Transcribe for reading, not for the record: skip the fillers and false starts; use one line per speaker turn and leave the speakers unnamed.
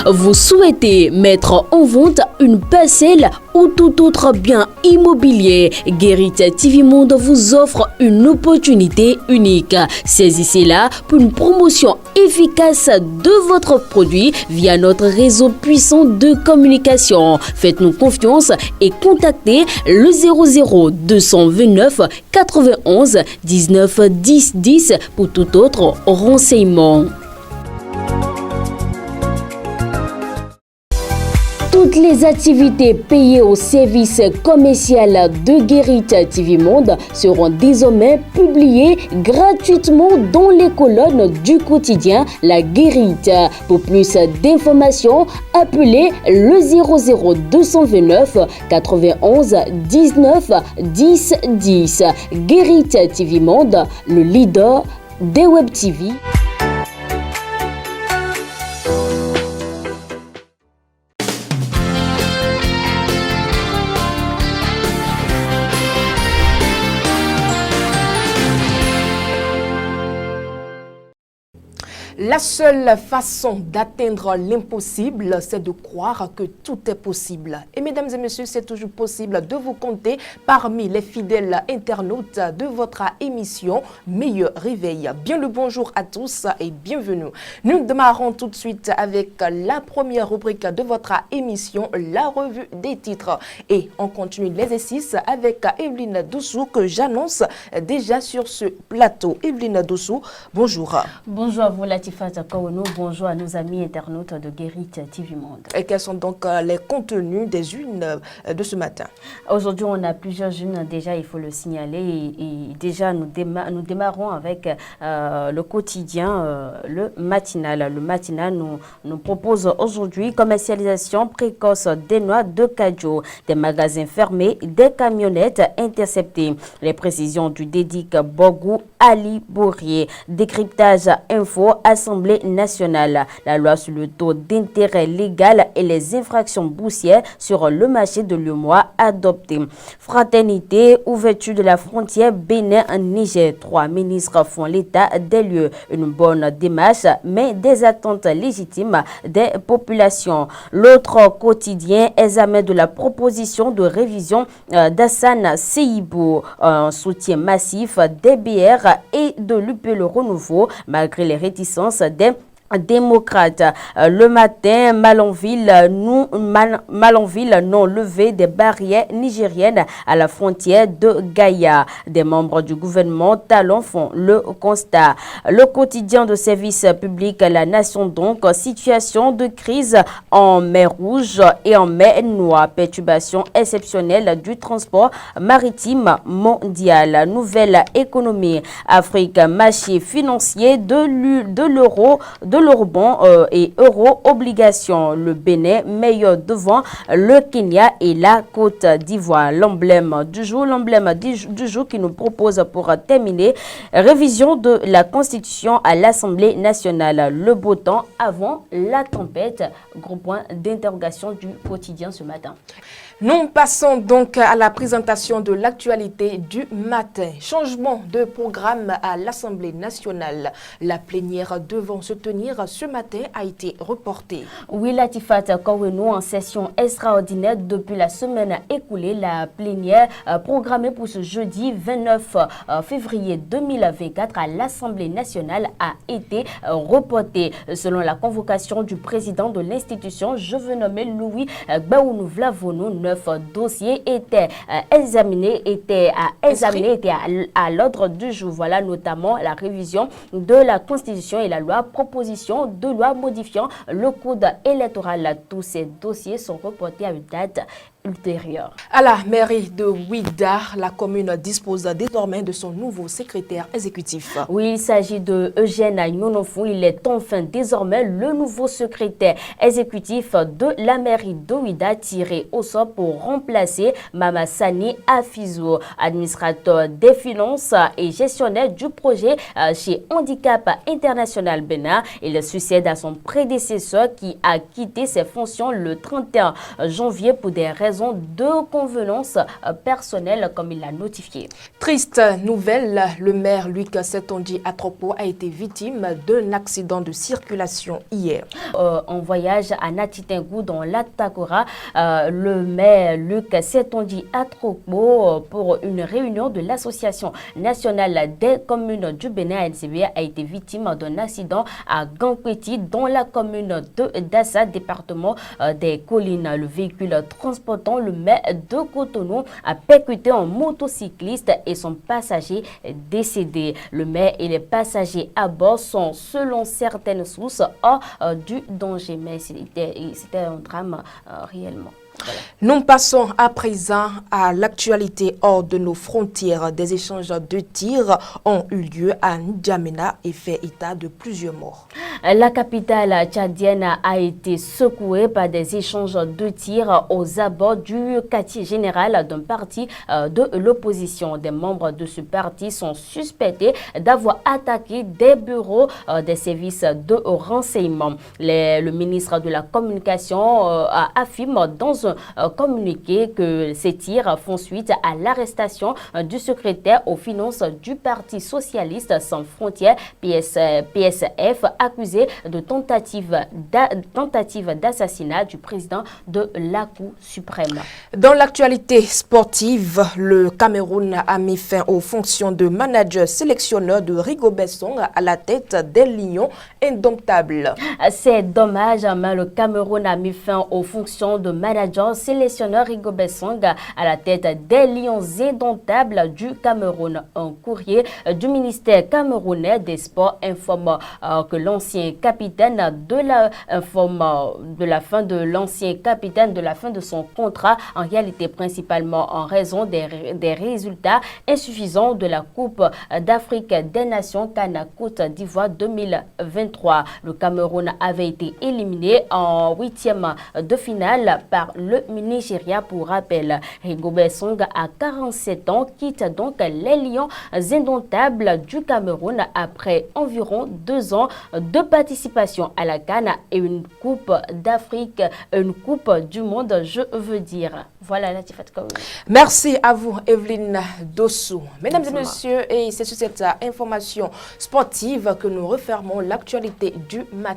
Vous souhaitez mettre en vente une parcelle ou tout autre bien immobilier? Guérit TV Monde vous offre une opportunité unique. Saisissez-la pour une promotion efficace de votre produit via notre réseau puissant de communication. Faites-nous confiance et contactez le 00 229 91 19 10 10 pour tout autre renseignement. Toutes les activités payées au service commercial de Guérit TV Monde seront désormais publiées gratuitement dans les colonnes du quotidien La Guérite. Pour plus d'informations, appelez le 00 229 91 19 10 10. Guérit TV Monde, le leader des Web TV.
La seule façon d'atteindre l'impossible, c'est de croire que tout est possible. Et mesdames et messieurs, c'est toujours possible de vous compter parmi les fidèles internautes de votre émission Meilleur Réveil. Bien le bonjour à tous et bienvenue. Nous démarrons tout de suite avec la première rubrique de votre émission, la revue des titres. Et on continue l'exercice avec Evelyne Doussou que j'annonce déjà sur ce plateau. Evelyne Doussou, bonjour.
Bonjour à vous, Latifat Kaounou. Bonjour à nos amis internautes de Guérit TV Monde.
Et quels sont donc les contenus des unes de ce matin? Aujourd'hui,
on a plusieurs unes déjà, il faut le signaler. Et déjà, nous démarrons avec le quotidien, le matinal. Le matinal nous propose aujourd'hui commercialisation précoce des noix de cajou, des magasins fermés, des camionnettes interceptées. Les précisions du dédic Bogou Ali Bourrier. Décryptage info Assemblée nationale. La loi sur le taux d'intérêt légal et les infractions boursières sur le marché de l'UEMOA adoptée. Fraternité, ouverture de la frontière Bénin-Niger. 3 ministres font l'état des lieux. Une bonne démarche, mais des attentes légitimes des populations. L'autre quotidien, examen de la proposition de révision d'Assane Seibou. Un soutien massif des BR et de l'UP Le Renouveau, malgré les réticences des démocrates. Le matin, Malanville non levé des barrières nigériennes à la frontière de Gaïa. Des membres du gouvernement Talon font le constat. Le quotidien de service public La Nation donc, situation de crise en mer Rouge et en mer Noire. Perturbation exceptionnelle du transport maritime mondial. Nouvelle économie. Afrique, marché financier de l'euro, de l'eurobond et euro-obligations. Le Bénin meilleur devant le Kenya et la Côte d'Ivoire. L'emblème du jour qui nous propose pour terminer, révision de la Constitution à l'Assemblée nationale. Le beau temps avant la tempête. Gros point d'interrogation du quotidien ce matin.
Nous passons donc à la présentation de l'actualité du matin. Changement de programme à l'Assemblée nationale. La plénière devant se tenir ce matin a été reportée.
Oui, Latifat Kaouenou, en session extraordinaire depuis la semaine écoulée, la plénière programmée pour ce jeudi 29 février 2024 à l'Assemblée nationale a été reportée. Selon la convocation du président de l'institution, je veux nommer Louis Gbaounou Vlavonou, 9 dossiers étaient examinés à l'ordre du jour. Voilà notamment la révision de la Constitution et la loi, proposition de loi modifiant le code électoral. Tous ces dossiers sont reportés à une date ultérieure.
À la mairie de Ouida, la commune dispose désormais de son nouveau secrétaire exécutif.
Oui, il s'agit de Eugène Agnonofou. Il est enfin désormais le nouveau secrétaire exécutif de la mairie de Ouida, tiré au sort pour remplacer Mama Sani Afizou, administrateur des finances et gestionnaire du projet chez Handicap International Bénin. Il succède à son prédécesseur qui a quitté ses fonctions le 31 janvier pour des raisons raison de convenances personnelles, comme il l'a notifié.
Triste nouvelle, le maire Luc Setonji Atropo a été victime d'un accident de circulation hier.
En voyage à Natitingou dans l'Atakora, le maire Luc Setonji Atropo, pour une réunion de l'Association nationale des communes du Bénin ANCB, a été victime d'un accident à Gangpeti dans la commune de Dassa, département des Collines. Le véhicule transportant le maire de Cotonou a percuté un motocycliste et son passager décédé. Le maire et les passagers à bord sont, selon certaines sources, hors du danger. Mais c'était un drame réellement. Voilà.
Nous passons à présent à l'actualité hors de nos frontières. Des échanges de tirs ont eu lieu à N'Djamena et fait état de plusieurs morts.
La capitale tchadienne a été secouée par des échanges de tirs aux abords du quartier général d'un parti de l'opposition. Des membres de ce parti sont suspectés d'avoir attaqué des bureaux des services de renseignement. Le ministre de la Communication affirme dans un communiqué que ces tirs font suite à l'arrestation du secrétaire aux finances du Parti socialiste sans frontières, PSF, accusé de tentative d'assassinat du président de la Cour suprême.
Dans l'actualité sportive, le Cameroun a mis fin aux fonctions de manager sélectionneur de Rigobert Song à la tête des Lions indomptables.
C'est dommage, mais le Cameroun a mis fin aux fonctions de manager sélectionneur Rigobert Song à la tête des Lions indomptables du Cameroun. Un courrier du ministère camerounais des Sports informe que l'ancien capitaine de la fin de son contrat, en réalité principalement en raison des résultats insuffisants de la Coupe d'Afrique des Nations CAN Côte d'Ivoire 2023. Le Cameroun avait été éliminé en 8e de finale par le Nigeria. Pour rappel, Rigobert Song à 47 ans quitte donc les Lions indomptables du Cameroun après environ 2 ans de participation à la CAN et une Coupe d'Afrique, une Coupe du Monde, je veux dire. Voilà, Latifat Kaoui.
Merci à vous, Evelyne Dossou. Mesdames et messieurs, et c'est sur cette information sportive que nous refermons l'actualité du matin.